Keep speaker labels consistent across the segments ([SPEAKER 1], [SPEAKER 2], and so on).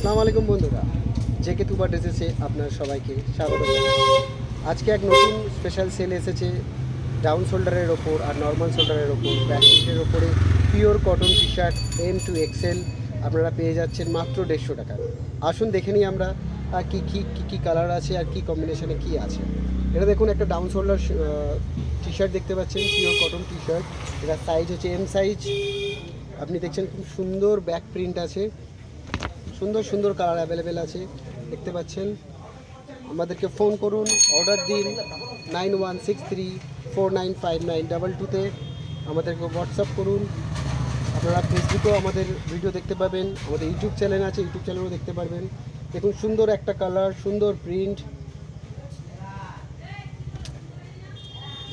[SPEAKER 1] আসসালামু আলাইকুম বন্ধুরা, জেকে তুবা ড্রেসেসে আপনার সবাইকে স্বাগত জানাই। আজকে এক নতুন স্পেশাল সেল এসেছে ডাউন শোল্ডারের ওপর আর নর্মাল শোল্ডারের ওপর ব্যাকপ্রিন্টের ওপরে pure cotton T shirt M to XL আপনারা পেয়ে যাচ্ছেন মাত্র 150 টাকায়। আসুন দেখে নিই আমরা কী কী কী কী কালার আছে আর কী কম্বিনেশনে কী আছে। এটা দেখুন, একটা ডাউন শোল্ডার টি শার্ট দেখতে পাচ্ছেন, পিওর কটন টি শার্ট। এটা সাইজ হচ্ছে এম সাইজ। আপনি দেখছেন খুব সুন্দর ব্যাক প্রিন্ট আছে, সুন্দর সুন্দর কালার অ্যাভেলেবেল আছে দেখতে পাচ্ছেন। আমাদেরকে ফোন করুন, অর্ডার দিন 9163495922-তে। আমাদেরকে হোয়াটসঅ্যাপ করুন। আপনারা ফেসবুকেও আমাদের ভিডিও দেখতে পাবেন, আমাদের ইউটিউব চ্যানেল আছে, ইউটিউব চ্যানেলও দেখতে পারবেন। দেখুন সুন্দর একটা কালার, সুন্দর প্রিন্ট।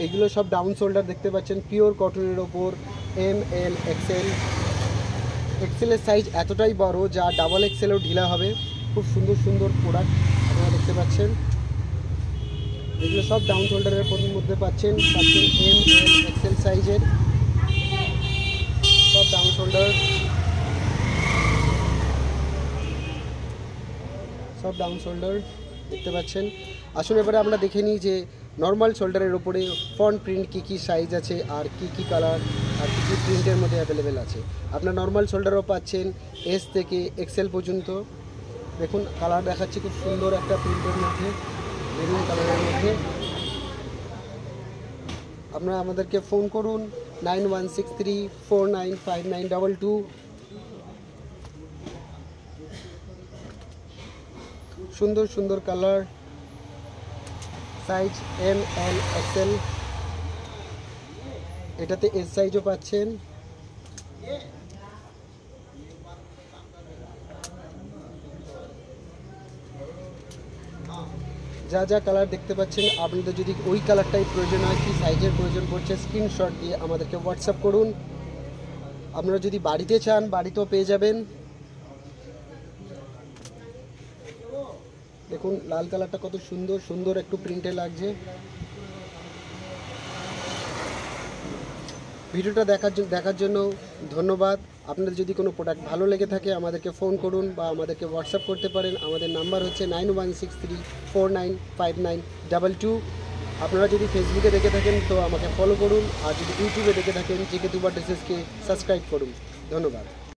[SPEAKER 1] এগুলো সব ডাউন শোল্ডার দেখতে পাচ্ছেন, পিওর কটনের ওপর এম এল এক্সেল। এক্সেলের সাইজ এতটাই বড় যা ডাবল এক্সেলও ঢিলা হবে। খুব সুন্দর সুন্দর প্রোডাক্ট আপনারা দেখতে পাচ্ছেন। এগুলো সব ডাউন শোল্ডারের মধ্যে পাচ্ছেন এম এল এক্সেল সাইজের সব ডাউন শোল্ডার, সব ডাউন শোল্ডার দেখতে পাচ্ছেন। আসুন এবারে আমরা দেখে নিই যে নর্মাল শোল্ডারের ওপরে ফ্রন্ট প্রিন্ট কী কী সাইজ আছে আর কী কী কালার আর কী কী প্রিন্টের মধ্যে অ্যাভেলেবেল আছে। আপনার নর্মাল শোল্ডারও পাচ্ছেন এস থেকে এক্সেল পর্যন্ত। দেখুন কালার দেখাচ্ছি, খুব সুন্দর একটা প্রিন্টের মধ্যে, মেরুন কালারের মধ্যে। আপনারা আমাদেরকে ফোন করুন 9163495922। সুন্দর সুন্দর colour, size M L XL. এটাতে এস সাইজও পাচ্ছেন। যা যা কালার দেখতে পাচ্ছেন, আপনাদের যদি ওই কালারটাই প্রয়োজন হয়, কি সাইজের প্রয়োজন পড়ছে, স্ক্রিনশট দিয়ে আমাদেরকে হোয়াটসঅ্যাপ করুন। আপনারা যদি বাড়িতে চান, বাড়িতেও পেয়ে যাবেন। দেখুন লাল কালারটা কত সুন্দর সুন্দর একটু প্রিন্টে লাগছে। ভিডিওটা দেখার জন্য ধন্যবাদ। আপনাদের যদি কোনো প্রোডাক্ট ভালো লেগে থাকে আমাদেরকে ফোন করুন বা আমাদেরকে হোয়াটসঅ্যাপ করতে পারেন। আমাদের নাম্বার হচ্ছে 9163495922। আপনারা যদি ফেসবুকে দেখে থাকেন তো আমাকে ফলো করুন, আর যদি ইউটিউবে দেখে থাকেন জেকে তুবা ড্রেসেসকে সাবস্ক্রাইব করুন। ধন্যবাদ।